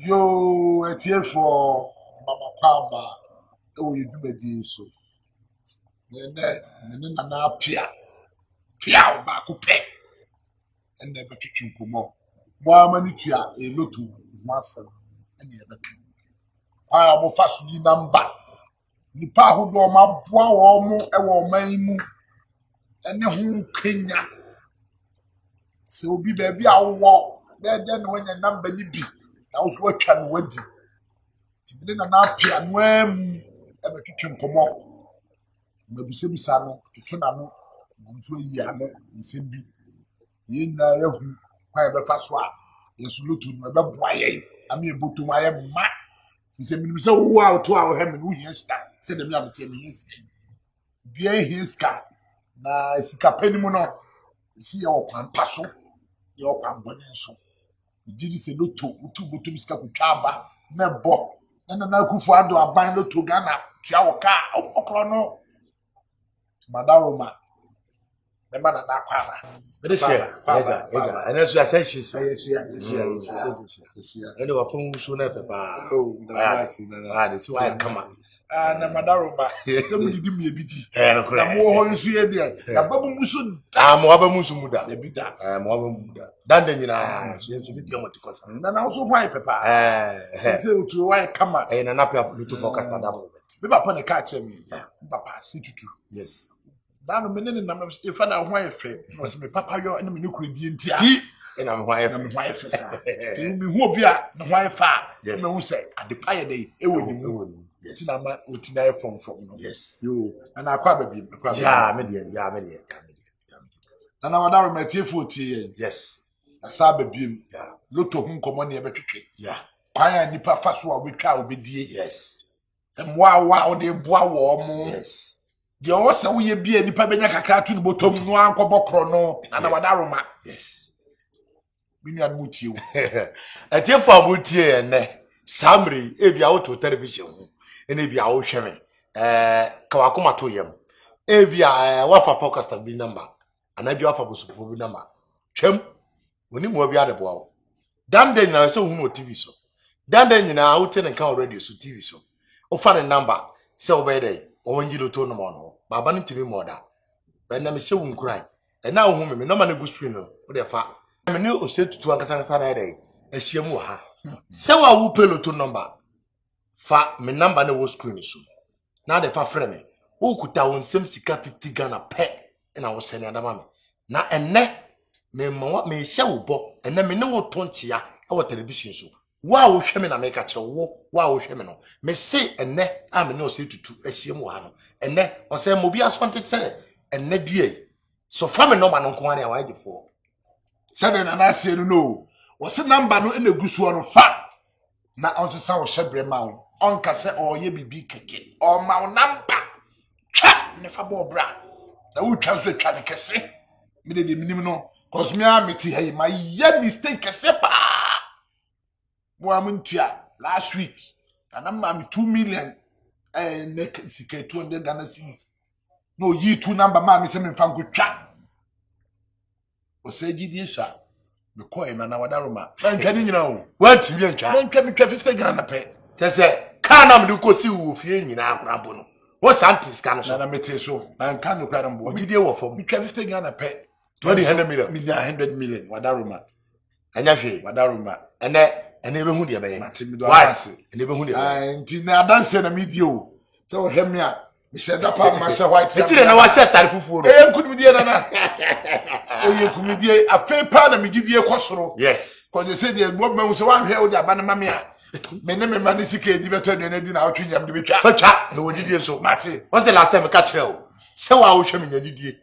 Yo, it's here for Mama Pamba. Oh, you do the so. Then, na pia back up. And never to come. Moamanitia, a lotu, master, and the other. I am a fast number. Nipa who do my boy or more, a woman, and the whole Kenya. So be baby, I'll walk. Then when your number be. I was working with you. Then an apia when ever to come up. Maybe some son to Tunano, so Yano, and send be. In the quite a fast one. Yes, look to my boy. I mean, but to my mat. He said, so wow to our hem and we hears that. Said the young 10 years. Be his car. Na is Capenimono. See your pampasso, your pamboneso. Did say no to Mr. Kuchaba, Nebo, and then I could find a bind to Ghana, Chiaoka, Okrono, Madaroma, the man at that power. But it's here, and as I said, she's here, and our phone soon after. Oh, that's why I come up. And Madaroma, somebody give me a bit. And more is here there. Babu Musun, I'm Wabamusumuda, the bidda, I'm Wabamuda. Dandana, she has to be Yomaticos, and also wife, to why come out and an upper little focus on that moment. Maybe upon a catch me, Papa, see to two. Yes. Down a minute, number if I know why was my papa your enemy nuclear tea, and I'm wife, who be a wife. Yes, no say at the pie day, it would. Yes, I'm with from yes, you and I probably media. And I would my tear 40 yes. I saw baby, look to whom come on near better tree. Yeah, pie and nipa fast what we cow be dear. Yes, and wow, they bois warm. Yes, the also we be a nipa benaka cartoon bottom no uncle bocrono and our daroma. Yes, we need much you. A tear for Mutier and Samri, if you out to television. Ebi a wo hwe me kawakoma to yam ebi a wafa podcast bi number anabi wafa bosofo bi number twam woni mo bi ade boa dan den na se hu no TV so dan den nyina wo te ne kan radio so TV so wo fa ne number se wo be dey wo ngiro to no mo no baba ne timi mo da be na me se wu nkurai e na wo hu me number ne go screen no wo de fa me ne o se tutu akasa na dey ehiem wo ha se wa wo peloto number fa me number na wo screen so na de fa frɛ me wo kuta won sem sika 50 Ghana pe na wo sene adama me na enne me me hye wo bo enne me ne wo tontia e wo television so wa wo hwe me na me ka kyerɛ wo wa wo hwe me no me se enne a me no se tutu ahiem wo ha no enne o se mo bi asfante se enne due so fa me number no nko ane a wa agefo se de na na se no wo se number no ene gusu no fa na on se sa wo hyebre ma wo on kase o ye bibi keke o ma namba twa ne fa bo bra na wo twa so twa ne kese me de minim no cause me a meti hey my ye mistake kese pa mo amuntua last week and am 2 million ne sika 200 Ghana cedis no yi 2 number ma me se me fa nko twa o se gidi sha me ko e na wadaroma na nka ni nyina o what mi ntwa na nka me twa 50 Ghana pe tese kana mdu ko si wo fie nyina akorabo no wo santis kan so na mete so na nka no kra mbo gidie wo fom me twa 50 Ghana pe 200 million 100 million wadaroma anya hwe wadaroma ene be hu de be yen ene be hu de nti na adanse na medio so hwem ya me sheda pa ma sha white etire na wa sha tare fufu ro nkudumidie na nkudumidie afa pa na megidie kwosoro yes ko je se de bo ma so wa hwe o de aba na mame a me ne me mani sike di beto de na di na otwe nyam de betwa fatwa na wodidie so mate what's the last time ka kire o se wa wo hwe me nyadidie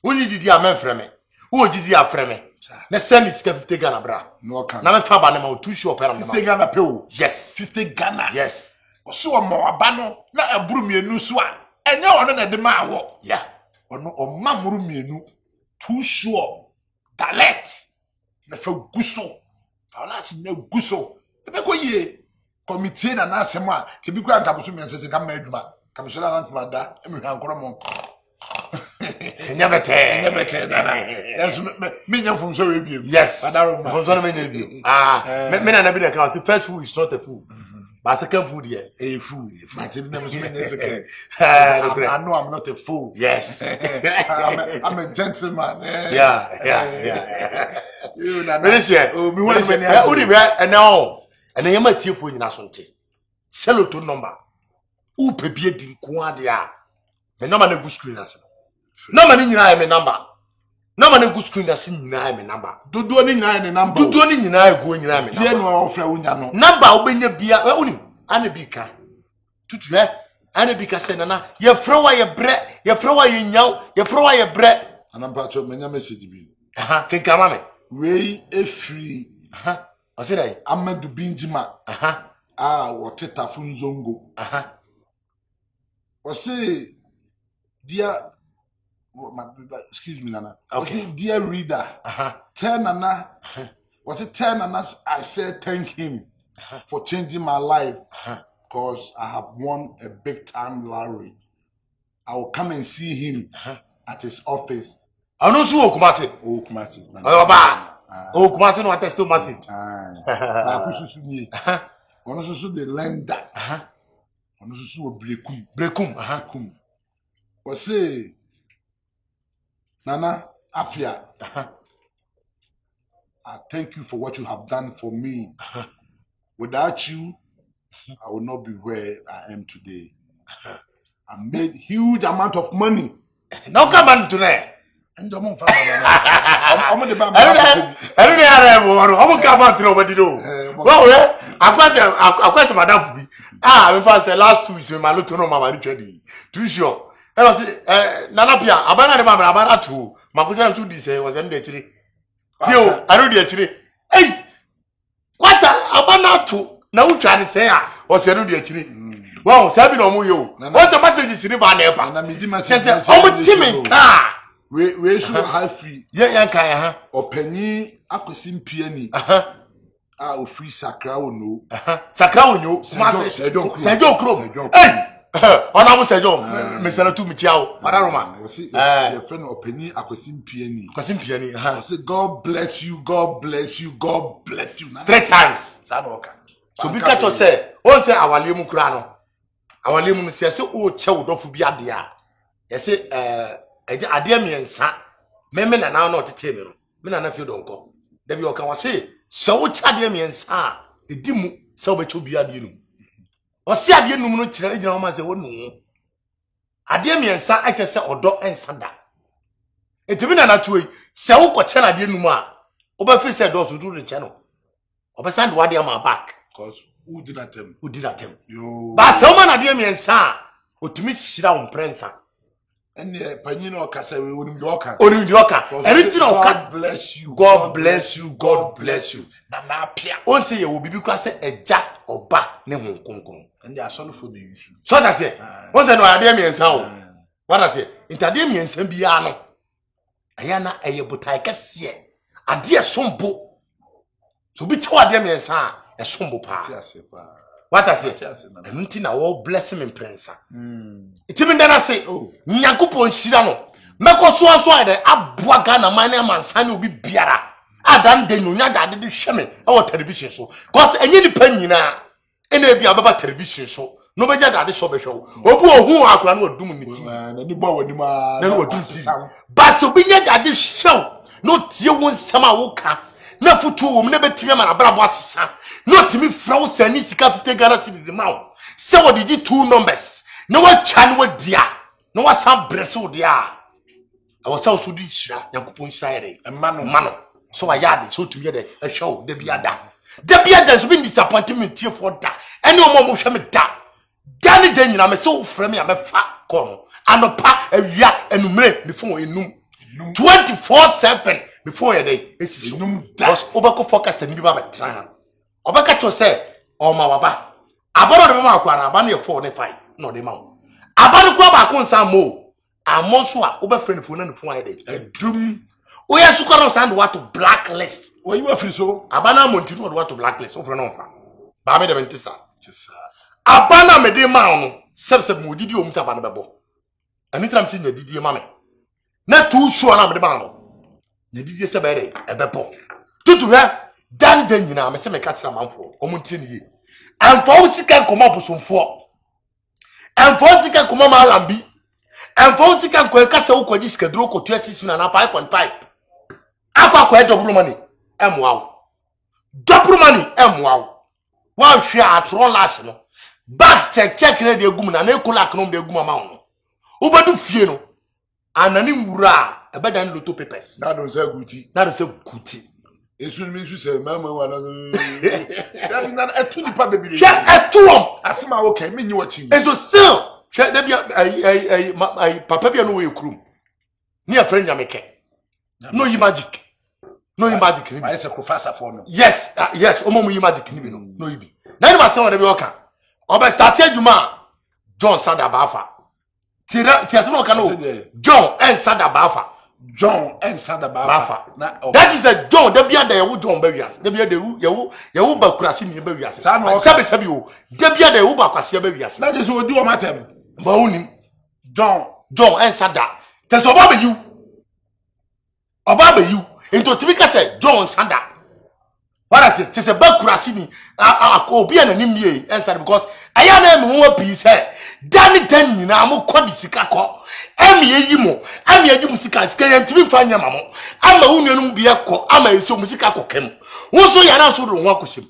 woni didi a men freme wo didi a freme na send is 50 Ghana bra no kan na me fa ba na ma tu show opera na 50 Ghana pe o yes 50 Ghana yes o so o ma aba no na aburu mienu so a enye ono na de ma awo ya ono o ma muru mienu tu show talent na fa guso fa la si na guso ebe ko ye committee na asema ke bi kwa nkaboso me nsese ka ma adwuma ka me so na ntuma da me hwan koro mo never tell that yes me nya fun so we bi yes fun so na me nya bi me na be the count first food is not a food but second food here a food but me na so me nya second I know I'm not a fool yes I'm a gentleman yeah you na me share me want me na uri be now and yama tiefo nyina so nte seloto number u pebie di nko ade a me number na go screen ase number ni nyina me number number na go screen ase nyina me number dodo ni nyina ne number dodo ni nyina go nyina me number bia no ofra wonya no number obenya bia unim ana bika tutu ana bika se nana ye frɛ wa ye bre ye frɛ wa ye nyaw ye frɛ wa ye bre anampa cho menya message bi kenkama me we efri Asira Amadu Binjima woteta funzongo Ose dear excuse me Nana Ose dear reader tell Nana I said thank him for changing my life because I have won a big time lottery. I will come and see him at his office. I know so Kumasi Oh, Kumasi no attest to message. Akususu ni. Ono susu the lender. Ono susu brekum. We say Nana Apia. I thank you for what you have done for me. Without you, I would not be where I am today. I made huge amount of money. Now come on tonight. And the month I'm on the back. I don't know how to come out to nobody. Well, I question Madame Fubi. I'm fast last 2 weeks when my little no mama ready. Too sure. And I say, Nanapia, Abana the Mama, Abana too. Makujan to this was in the tree. Tio, I know the tree. Hey, what Abana too? Now trying to say, was the tree. Wow, Sabi no Muyo. What's the message in the Banepa? And I mean, says, oh, Timmy car. We should have free. Yeah, kaya or penny akosimpi ani. O free sakra no. Sakra no. Sejo krom. Hey. Ona mo sejo. Me sala tu mi tiao. Madaroma. Your friend or penny akosimpi ani. Akosimpi ani. Say God bless you. God bless you. God bless you. 3 times. Sanoka. So bi catch us say, won say awale mu kura no. Awale mu say o che wodofu bi ade a. Ye say Adia miensa meme na na otete me no me na na fie donko da bi o kan wase so wo chade miensa edimu se wo becho bia de num o se ade num no kire gina o ma se wo nu ade miensa eche se odo ensa da etimi na na tuoi se wo ko kire ade num a wo ba fi se do so do re che no o be sand wade am back cause who did that yo ba se wo ma na ade miensa otimi hira wo prensa and Panino Casa will Yoka. God bless you. God bless you. God bless you. Nanapia. Once you will be because a jack or back name Kunkun. And they are sorry for the issue. So that's it. Once I know Ademian sound. What I say? Interdemian Sembiano. Ayana Ayabutai Cassia. A dear Sombo. So be two Ademian sound. A Sombo pa. What I say? Until all bless him in prince. It's even then I say, oh, Nyakupo Shirano. Mako so de abua na mane amansane obi biara. Adam de nunya da de hweme e television so. Cause enye ni pa nyina ene bia baba television so. No be da de so be hwo. Obu ohun akura na odum ni ti. Na ni bo wani ma na odum ti. Ba so bi nya da de hwo. No tie won sama wo ka. Na futu wo na betimi ma na brabo asesa. No timi frawo sani sika 50 Ghana cedi ma. Se wo di 2 numbers. No wa chan wo dia. No wa sam breso dia. I was also di shira Yakupon shire e mano. So I yard so to get a show de biada. De biada so be disappointment tie for da. Ene o mo hwe me da. Dani den na me so frɛ me abefa kono. Anopa awia enumre me fon enum. 24/7 before your day esi so was obako focus ni bi ba betra. Obaka cho say o ma waba. Abaro de ma akwa na aba na 4 ne 5 no de ma. Aba no kwa ba ko nsa mo. Amonso a obefrɛ ne fon na ne fon ayede. Edrum. O ya sukwa no sand what to blacklist. O you afri so? Aba na monti no what to blacklist. O frɛ no mfa. Ba me de mentisa. Abana me de ma no. Se mo didi o mu sabana bebo. Ani tram si nya didi ma me. Na too sure na me de ma no. Nya didi se be re e bebo. Tutu he dan dan nyina me se me ka kira manfo. Omo ntie ni ye. Anfo sika koma bosomfo. Anfo sika koma malambi. Anfo sika ko ka se wo kwaji sika duro ko 26 na 5.5. Akwa double money. Emwa. Double money emwa. One share at roll last no. Back check na de egum na na ekola aknom de egum ama ho. Obedu fie no. Anani wura ebedan lotto papers. Na don say guti. Na don say guti. Esu mi su say mama wana. Na etu nipa bebiri. She etuom. Asema okay me nyi wachi. Eso still. She de bia ai papa bia no we krum. Ni a friend nyameke. No yi magic. No yi magic ni. I say professor for no. Yes, yes, omo yi magic ni bi no. No yi bi. Na ni ma say won de bi oka. Oba start adwuma John Sada Bafa. Tira asema oka no. John and Sada Bafa. John and Sada Bafa. That is a John de bia da ye John ba wiase. De bia de ye ba kurase ni ba wiase. Sabe o. De bia da ye ba kwase ba wiase. Na just odi o matem. Ba unim. John and Sada. Teso oba be you. Oba be you. Into typical say John Sada. What I say, it's a bad kurasini. Obi na nimye answer because I am me won peace he. Dani ten na mo kodi sika ko. Emi yimo sika sika yantimi fanya mamo. Ama unenu bi ekọ, ama esi mu sika kokem. Wo so ya na so ro nwa kosim.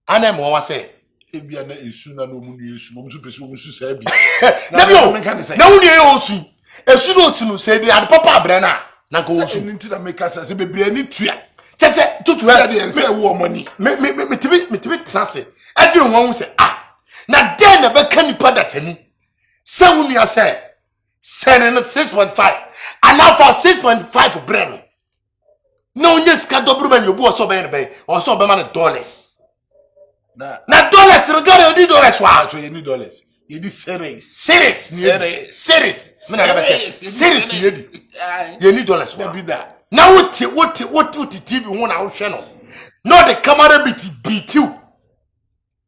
Ana me won say ebia na esu na no mu ni esu, mo so pese mo su sa bi. Na bi o. Na wo ni e osu. Esu no osu no say bi ad papa abre na ko osu. Ni ntina make us say bebre ni tua. Tese tutu he dey say wo money. Me tibi trase. Adwin won say na den na be kanipa da sani. Se wonu ya say sene 6.5 and now for 6.5 brand. No nyeska dobru ban yobu oso be be oso be man dollars. Na dollars regard you dollars wa to you need dollars. You need series. Me na be say series you need dollars wa. Now what TV won na wo hwe no. No the camera beat you.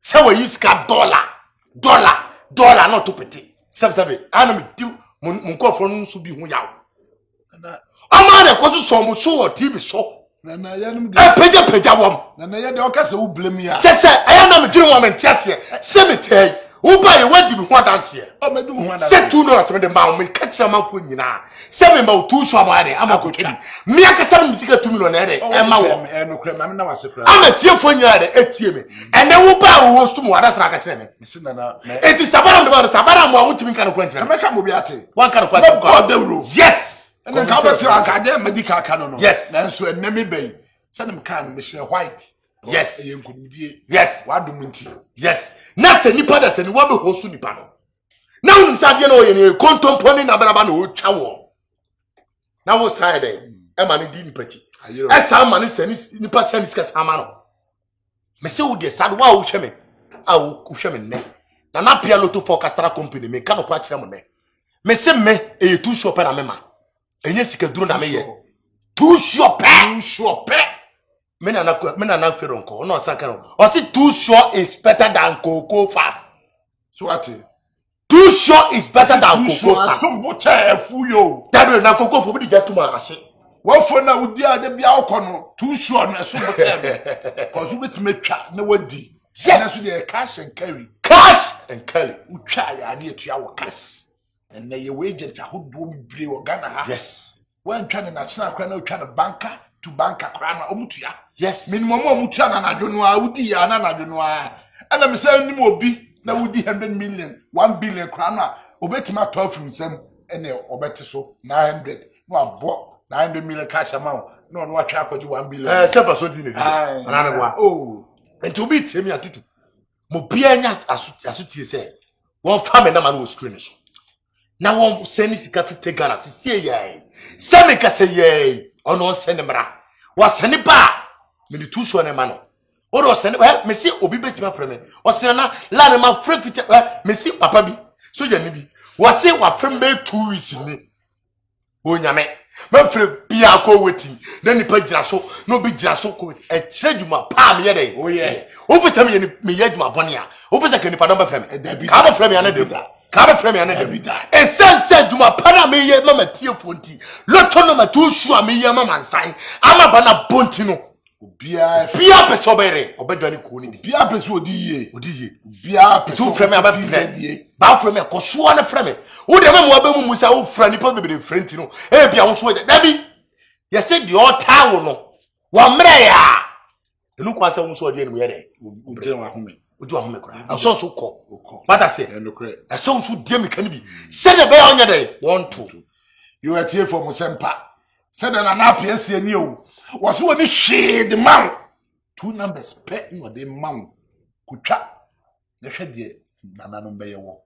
Say we use ka dollar not to pity. Sabe ana me di mun ko fo nso bi hu yawo. Ama na ko so TV so. Na ya num de peja wom. Na ya de o ka se wo blame ya. Say aya na me diri wo me tiase. Se me tai. Wo ba ye wadi me ho dance here. O me du ho dance. Say two no asem de ma me ka kira manfo nyina. Se me ba two so aba de ama ko twi. Me aka se me sika 2 million na de e ma wo. E no kra ma me na wase kra. Ama tie fo nyina de etie me. Ene wo ba wo host mu wada sra ka kire me. Se na eti sabara de ba sabara mo awutimi kan ko ntira. Ka mo bi ate. Wan kan ko ate. Yes. And ka ba tira ka de medical kan no. Yes. Na so enne me bay. Se nem kan me share white. Yes. E nkudie. Yes. Wadum nti. Yes. Na se nipa da se ni wo be host nipa no. Na unum sa de na oye ni kontomponi na baraba na o twa wo. Na wo sa de e ma ni di nipa chi. E sa ma ni se ni nipa se ni sika sa ma no. Me se wo de sa do wa wo hwe me. A wo hwe me ne. Na pia lotto forecastra company me ka no kwa kire mo ne. Me se me e tu shop na me ma. Enye sika duro na me ye. Tu shop. Me na fero nko no sakaro. O si too sure is better than cocoa farm. So what? Too sure is better than cocoa farm. Some bocha fu yo. Dabi na cocoa fu bi get to ma ase. Wo fo na wudi ade bia ukono too sure na so bocha me. Cause we bet me twa na wadi. Yes. Na so dey cash and carry. Utwa ya na etua wo cash. And na ye agent ahodo bibre wo Ghana ha. Yes. Wan twa na national kra na utwa na banker to banker kra na omutua. Yes. Minimum omutua na nadwono a wudi ya na nadwono a. Ana me say nim obi na wudi 100 million, 1 billion kra na obetima 12 from sem ene obete so 900. No abo 900 million cash amount. No no atwa akwaji 1 billion. Sepa so di ne. Ana me wa. Oh. Enti obi temi atutu. Mo bia nya asutie say won fa me na ma no screen so. Na won send sika 50 Ghana ti see ye. Se me ka say ye. Ono send mra. Wa send ba. Me ni tu so na ma no. Odo send me see obi betima frame. O send na la na ma frame me see papa bi. So ya ni bi. Wa say wa frame be 2 weeks ni. O nyame. me free bia ko weti na nipa gyina so no bi gyina so ko e kire dwuma pa me ye dey oh yeah o fi se me ye dwuma bone a o fi se ke nipa don be frɛ me ka be frɛ me ane de ka be frɛ me ane de e sense dwuma pa na me ye mama tie fonti loto no ma to shu a me ye mama nsan ama bana bonti no bia pese obere obedwane ko ni bia pese odi ye bia pese o frɛ me aba die ba frɛ me ko so na frɛ me wo de mama aba mu musa wo frɛ nipa bebere frɛnti no e bia wo so de da bi ye se de o tawo no wa mre ya enu kwa se wo so de enu ye de o wa home kra aso so ko mata se enokre aso so de me kan bi se de be ya onye de 1 2 you are here for musempa se de na na pia se ani o was one shade the man 2 numbers pe no de man kutwa na hwe de nana no be ye wo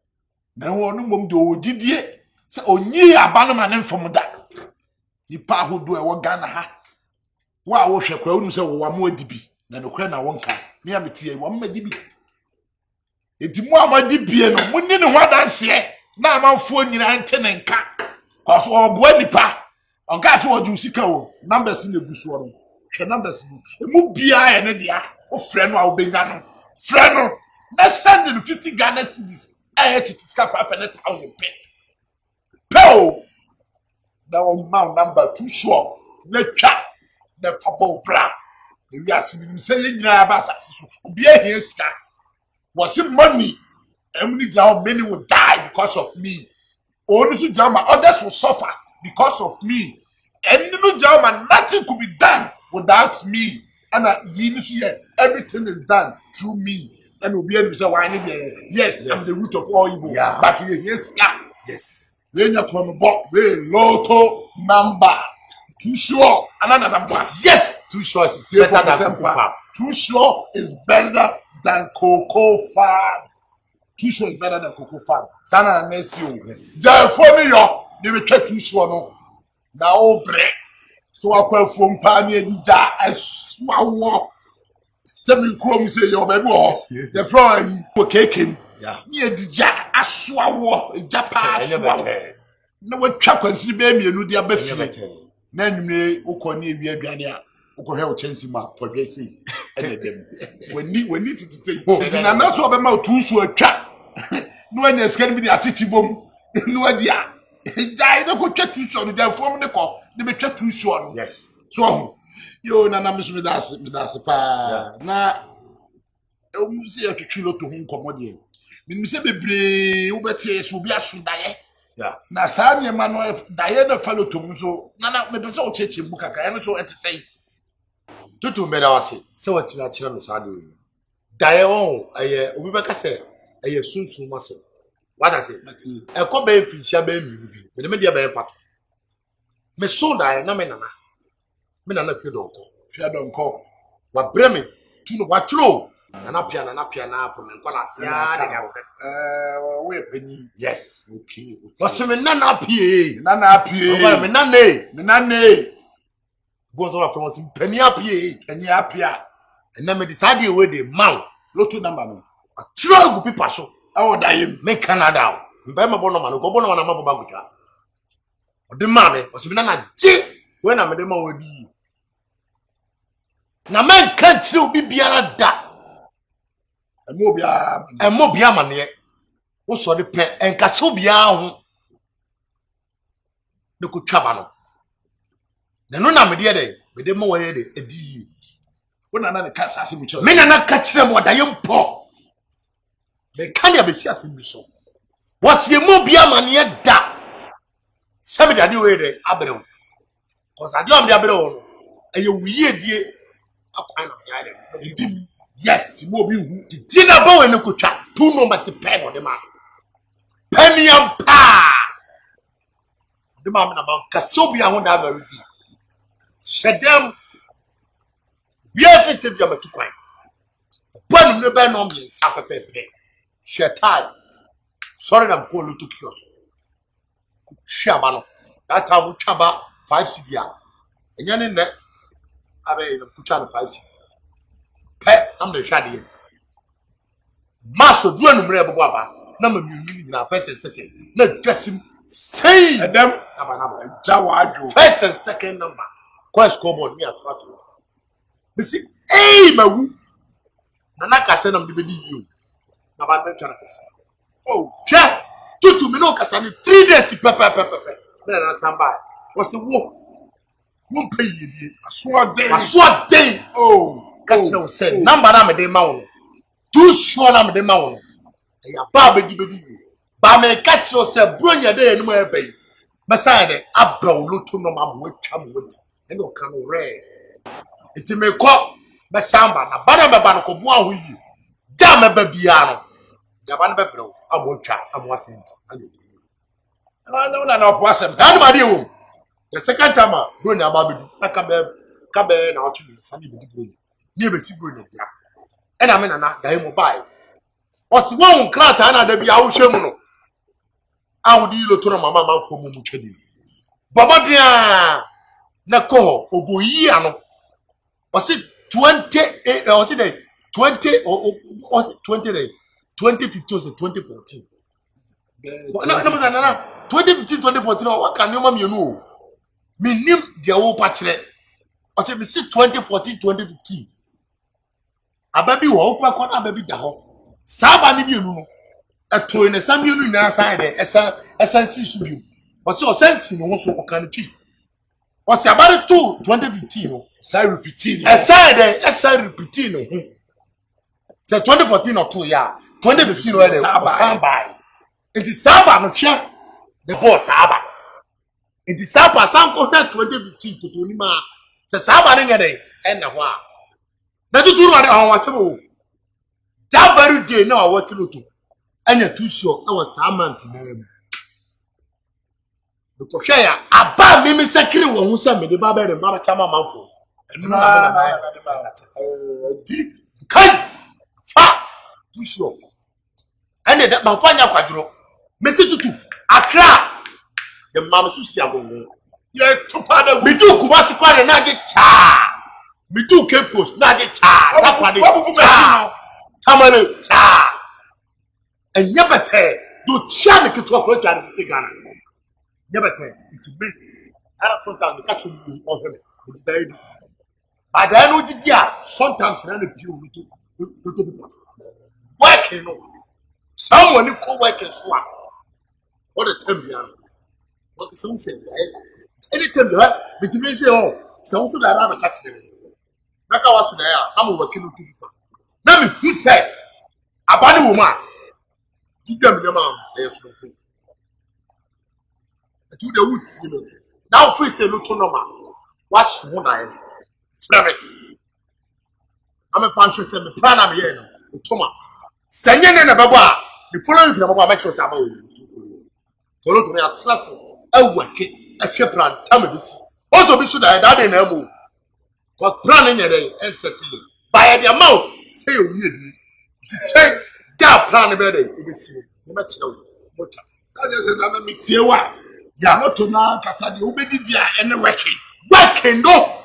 na wo no mom de ogidie se onyi aba no ma ne mfom da nipa ahodo e wo Ghana ha wa wo hwe kwa unu se wo wa mo adibi na no kra na wonka me ya metie wo ma dibi edi mo amadibie no munni ne ho adanse na amanfo nyina ente ne nka kwa so oboa nipa onka so oju sika o numbers na eguso no hwe numbers no emu bia ye ne dia o frɛ no a obenya no frɛ no na send the 50 Ghana cedis eh titika 500,000 pe na on my number too sure na twa na fabo bra the we are seeing say nyina ba asase so obi ehia sika was money many will die because of me only to Jama others will suffer because of me and no Jama nothing could be done without me and everything is done through me and will be able to say why yes I'm the root of all evil but yes when you come back we lotto number too sure another number yes too sure is better than Cocoa. Too sure is better than Cocoa Farm. Too sure is better than Cocoa Farm. Sana nesi o. Therefore ni yo ni we check too sure no. Na o bre. So akwa fom pa ni edija aswa wo. Tell krom say yo baby o. The floor yi ko keken. Ni edija aswa wo. Ejapa aswa. Na we twa kwansi be mienu dia ba fi. Na nwumre ukoni ewi aduane a ukohwe o chansi ma podwe sei ene dem wani to say na na so be ma otu su atwa no anya sika bi di achichi bom no adia dai de ko twa tu so no da fom ne ko de be twa tu so no yes so yo na na me das pa na o mu se atwitwi loto hu nkomode mi se bebre wo betie so bi aso daye na saa nyema no daye no falo tom so na me pese o cheche mu kaka ya no so etesei tutu me da wase se wati na kire me saa de daye won aye obi beka se aye sunsun mase wada se e ko be finchia be mi bi me de be pato me so daye na me nana fie donko wa breme tunu wa tro na pia na from nkola sia de ga we penyi yes okay wase me nana pie o me nane go to from wase penyi apie na me decide we de man lotu number no tro gu pipa so o daye me Canada mba me bono man ko bono man ma boba gutwa o de ma me wase me nana je we na me de ma wodi na man kan tire obi biara da emo bia mane wo so de pe enkase obi a ho ne ko twaba no ne na me de ma wo ye de edi wo na ne kasa ase mu che me na ka kire mo da ye mpo me kan ya be si ase mi so wase emo bia mane da sabe da de we de abrew cause ade am de abrew no eye wiye die akwan na ya de yes mo bi hu Tina bo we ne kotwa 2 numbers pen o de ma peniam pa de ma na ba kaso bi ahon da ba ri shedem bia fi se bia matu kwan panu ne ba no mi sa pepepe shetai sorry na ko lu to kios shaba no that time chaba 5 cd a enya ne ne abe no kutwa no 5 cd pe am de hwade maso duro no mre bebo aba na ma mienu nyina fese seke na twasim Say them. First and second number. Quite scoreboard me at front. You see, hey, my woo. Nanaka said I'm the you. Oh, yeah. 2 me no kasani 3 days pepper. Me na samba. Was a war. Won't pay you. I swear day. Oh, catch no said. Number na me de ma. Too sure na me de ma. Ya ba be di. Ba me catch no say bronya dey no e bay. Masade abro luto no ma mo twam wot. E no kan re. Enti me ko be samba na bana be ba no ko bo aho yi. Ja me ba bia no. Ya ba no be bro amo twa amo asent. No opwasem. And my dear, the second time, bronya ba be na kabe na otu ni sani be di bronya. Ni be si bronya bia. E na me na dai mo bai. Osi won krata na da bia wo hwemu no. Awudi lo to na mama manfo mu mu twedi. Baba dia na ko oboyi ano. Osi 20 osi dey 20 osi 20 dey 2015 to 2014. No 2015 2014 what can you mama you know? Me nim dia wo pa kire. Osi me see 2014 2015. Ababi wo pa ko na ababi da ho. Saba ni mienu no. Eto ene sam mienu nyina san de esa si subi. Osi osensi no so okan twi. Osi abare to 2015 no. Say repeating. Esa repeating no. Say 2014 or 2 ya. 2015 no dey Saba. Enti Saba no hwe the boss Saba. Enti Saba san ko na 2015 to ni ma. Say Saba ne ngede en na ho a. Na tuturu ma de on wasebo. That very day now I work to and you're too sure I was Saman to them. Because share a bad mimi secretary who sent me the barber and Baba Chama Manfo. Fa too sure. And that Mafanya Quadro. Message to Accra. The Mamma Susia go. Yeah, to pardon me do Kumasi Quad and I get cha. Me do Cape Coast, not get cha. That's what they Tamale cha. And yabate do chana ke to approach and take Ghana. Yabate it be. Ara sometimes catch you on him. It's died. But I know did ya sometimes na the few to working no. Someone who co working swap. What the time ya. What some say anytime you have between say oh so that I catch them. Naka wa so there am working to people. Now he said, "Abani woman, give them the man." Yes, no thing. To the woods, you know. Now face a little normal. What's what I am? I'm a function. Say me plan am here. No, Toma. Senye ne na baba. The following from baba make sure say about you. Follow to me at class. I work it. I share plan. Tell me this. Also be sure that day na mo. Cause plan in there and settle. By the amount. Say you need check that plan better. You be see. You must tell. That is another metewa. Ya not to na kasadi obedi dia any working. Working no.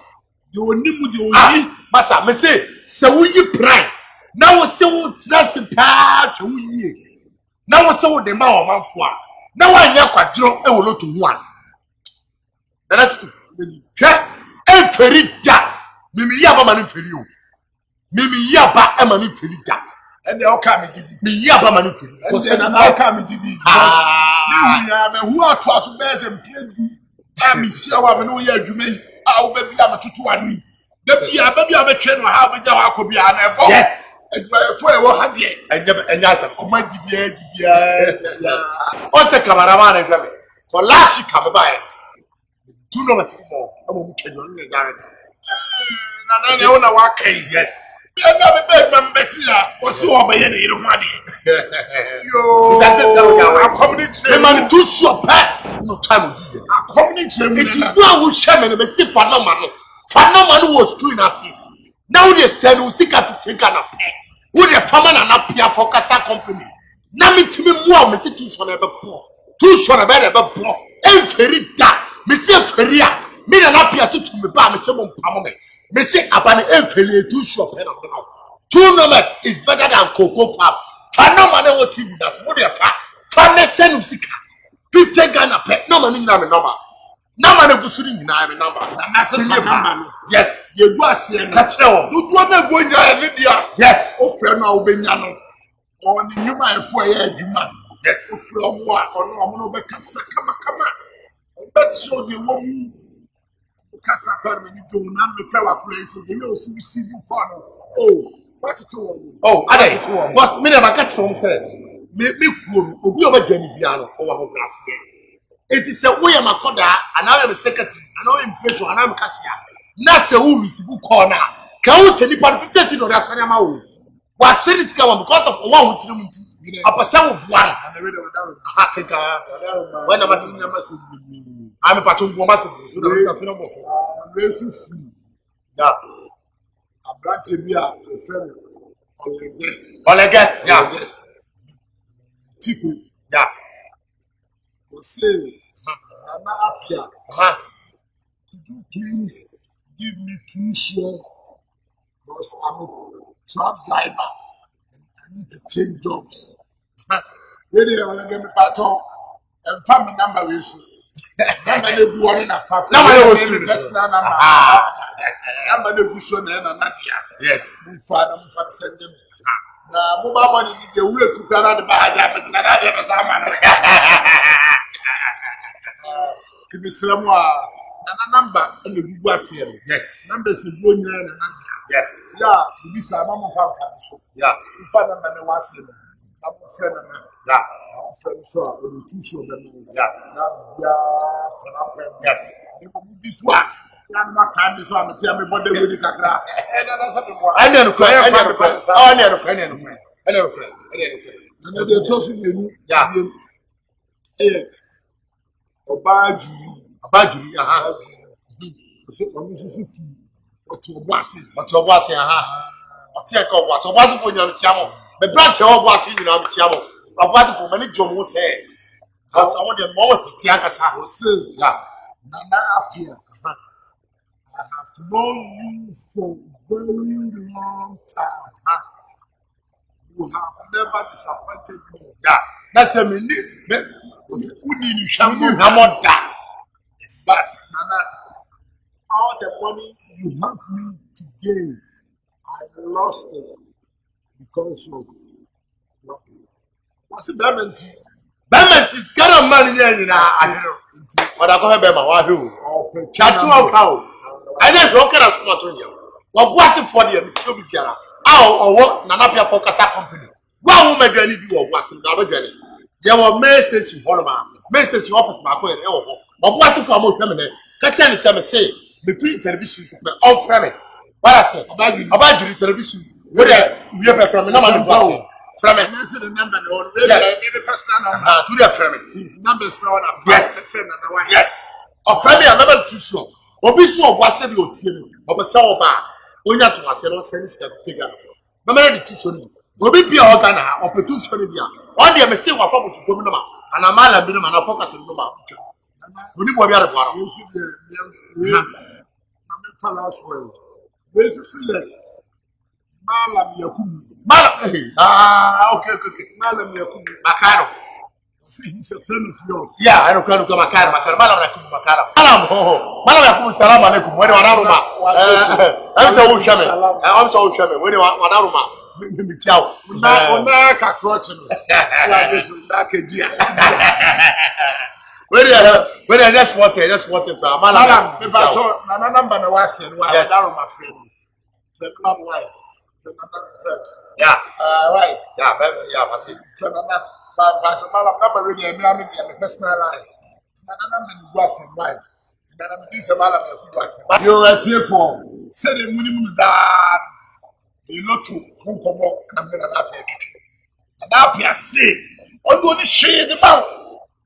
You will need with you. Massa, me say we prime. Now we say we trust pa so we. Now we say we the man man for. Now I nya kwadro e wo to one. Na that e feri da. Mimi ya ba man feri o. Mimi yaba e mani perida. And they all come didi. Mi yaba mani perida. And they all come didi. Ah. Me who are to bears and play do. Ami shawa me no ye adwuma. Ah wo baby am tutu ani. Da bia baby am twe no ha be ja akobia na ebo. Yes. Adwuma fo e wo ha de. Enya asam. O ma dibia. O se cameraman e hwe me. Ko lashi ka me bae. Tu no masi mo. Amo mu twa no ne direct. Na na na wa kai. Yes. I'm not a bad man, Betty. What's so over here? You don't want it. Yo, I'm coming the man too short. No time with you. I'm coming to it. You will share me and see Phenomenon. Phenomenon was doing us. Now they said we seek to take an appeal. Who the permanent appeal for Castor Company. Now me to me more, me see too short ever poor. Too short ever poor. And very dark. Me see a career. Me an appeal to me by me some permanent. Me say abani enfele too short pen of the mouth. 2 numbers is better than Cocoa Farm. Phenomenon what TV does. What they are. Phenomenon send music. 50 Ghana pet. No money na me number. Na man go suri nyina me number. Na se number. Yes. Ye go ase no. Catch them. Do na go nya ne dia. Yes. O fe na obenya no. On the human for ye adwuma. Yes. O fe omo a ono no be kasa kama. Bet show the woman kasa fer me ni jo na me fe wa place de me o su receive for no. Oh, what it one? Oh, ade. Boss me never catch him say. Me kuom obi obadwani bia no o wa ho brase. It is a way makoda and now am secretary and now am patron and now am cashier. Na se who receive call na. Ka who say nipa 50 no that's na ma wo. Wa series ka one because of one who tiri muti. Apasa wo bua na we dey ha keka. When never see I'm a patron go massive. So that we can boss. Race free. Yeah. A branch bi a the friend Olege. Yeah. Tiku. Yeah. We say Nana Apia. Could you please give me 2 shares? Because I'm a truck driver and I need to change jobs. Really, I want to get me pattern and family number we issue. Number they do one in a family. Number they do personal number. Number they do so na Nadia. Yes. My father, send them. Na mobile money need the way to grab the bag. But na that be some man. Give me some more. Na number and the Google ase. Yes. Numbers is go nyina na Nadia. Yeah. Yeah, we be some mama fam kan so. Yeah. In fact, number me was na my friend na. Yeah. My friend so on the show them. Yeah. Yes. This one. Na time this one me tell me body we kakra. Na say me mo. I know cry. Oh, no cry. I know cry. Na dey to so yenu. Yeah. Obajuri aha. So on susu fi. Otobwase aha. Otie ka obwase fo nyam tiamo. Me branch e obwase nyina tiamo. Obwase fo mani jom wo say. Because I want them more tia kasa wo say. Yeah. Nana Apia. I have known you for a very long time. You have never disappointed me. Yeah. That's a minute. But Nana, all the money you helped me to gain, I lost it because of what? What's the Bementi? Bementi is kind of money there. I don't know. But I go Bema. Wahoo. Chatu au cow. I don't know. Can I come to you? What was it for the Mitubi Piana? Our what Nanapia Podcast company. One woman journey do or was in the journey. There were main station Honoma, main station office, my point. But what's it for more feminine? Catch any say the free television all friendly. What I said about you television. Where we have from another person. From it. The number, yes, the personal number. To the friend. Numbers now. Yes, yes. A friend, I'm never too sure. Obi so was a little team. Oba bar. Only to us, and send this together. No matter the tissue. Obi be organa, or produce for India. One day I may say what from to Gomina, and a man have been a focus to Noma. We need more than one. You should be a last word. Where's the feeling? Malam Yakum. Okay. Malam Yakum. Macaro. See, he's a friend of yours. Yeah, I don't come to Macaro. Malam Yakum, Salam alaikum. When you are Aruma, I'm so shaman. I'm so shaman. When you are Aruma. Ciao. Onaka crotching. Where that's what it. Malam, the number no was in my friend. Yeah. Right. Yeah, but Malam number really a personal life. Number was in right. You are here for say the minimum that you know to Hunkomo and I'm going to happen. And Apia say, only share the mouth.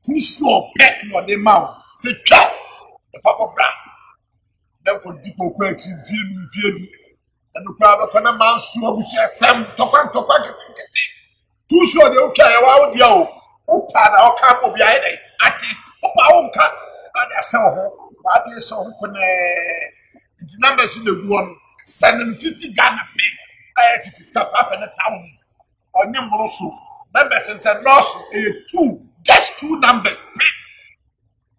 Who saw pet no the mouth? Say, cat, the Papa Brand. Then could people question view. And the crowd of a man so some to too sure they okay. Wow, yo, Opa, or camp will be at Opa, and I saw her. I saw who can the numbers in the one sending 50 Ghana pay. It is half and 1,000. On your also numbers and loss 2, just 2 numbers.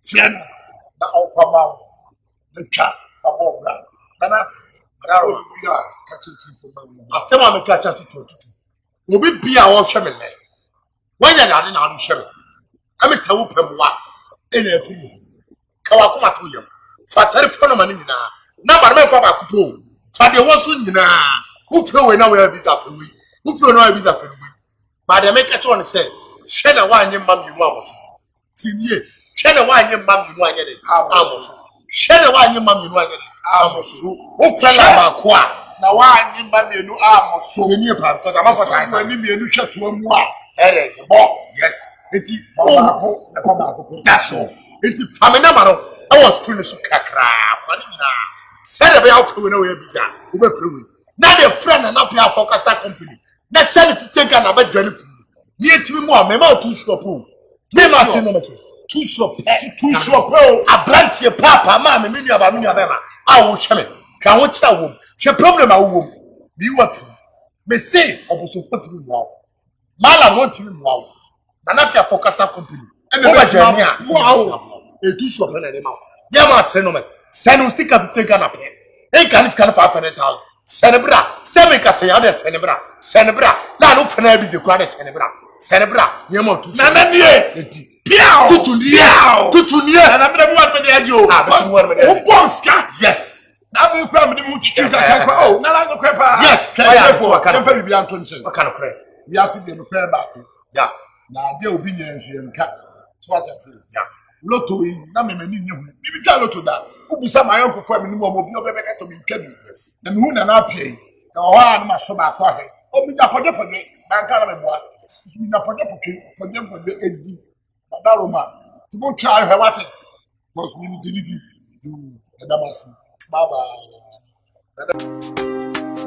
tiɛ no na ɔmfa ma wo na twa fa bɔɔ bra nana madaro bi a ka kyerɛkyerɛ fo ma wo asɛm a meka kyerɛ tutu obi bia a wɔhwɛ me nnɛ wanyɛ dade na ade hwɛ me ɛme sɛ wo pɛ mmoa ɛna atu mu ka wakoma to yam fa tare fa no ma no nyinaa na ba no mɛmfa baako po fa deɛ wɔ so nyinaa wofrɛ wei na wɔyɛ bisa afɛ wei wofrɛ na wɔyɛ bisa afɛ wei ma deɛ meka kyerɛ no sɛ hwɛ na woanyɛ mma mmienu amɔ so tinie hwɛ na woanyɛ mma mmienu anyɛ de amɔ so hwɛ na woanyɛ mma mmienu anyɛ de amɔ so wofrɛ na baako a na woanyɛ mma mmienu amɔ so tinie pa because I'm not time ni mmienu hwɛ toa mu a ɛrɛ bɔ yes eti baako ɛkɔ baako that's all eti fami nama no ɛwɔ screen no so kakra fani nyinaa sɛdeɛ bɛyɛ awofrɛ wei na wɔyɛ bisa wobɛfrɛ wei na de frɛ na napia forecasting company na sɛne tete ga na bɛdwane kum ne yɛtumi mu a mɛma two shop o ne ma ate no mɛsɛ two shop o abranteɛ paapa maa me nua bɛma a wohwɛ me hwɛ ho kyerɛ wom hwɛ problem a wowom ne yi watu me se ɔbosofo tumi mmoa wo mala no tumi mmoa wo na napia forecasting company ɛna bɛdwane a two shop na ne ma wo yɛ ma ate no mɛsɛ sɛne sika tete ga na pɛ ɛnka ne sika no 500,000 Senebra, Semika say other Senebra, Lano Fana is a crowd Senebra, Yamo to Nananie, Piao, Tutunia, and I'm the one with the Adio, Bonska, yes. Now you come the Muchi, oh, Nana Crepa, yes, I can't be unconscious. What kind of crap? We are sitting in prayer back. Yeah, now the opinions you can so what I say, yeah. Lotto, Namini, you can't to that. Who be some my uncle for me, no more to be cabinets. And who and I pay. Now, I must so my pocket. Oh, me up for the man can't have what. Me up for them for the AD. But that woman, to go try her what it was me, do the Damasi. Bye bye.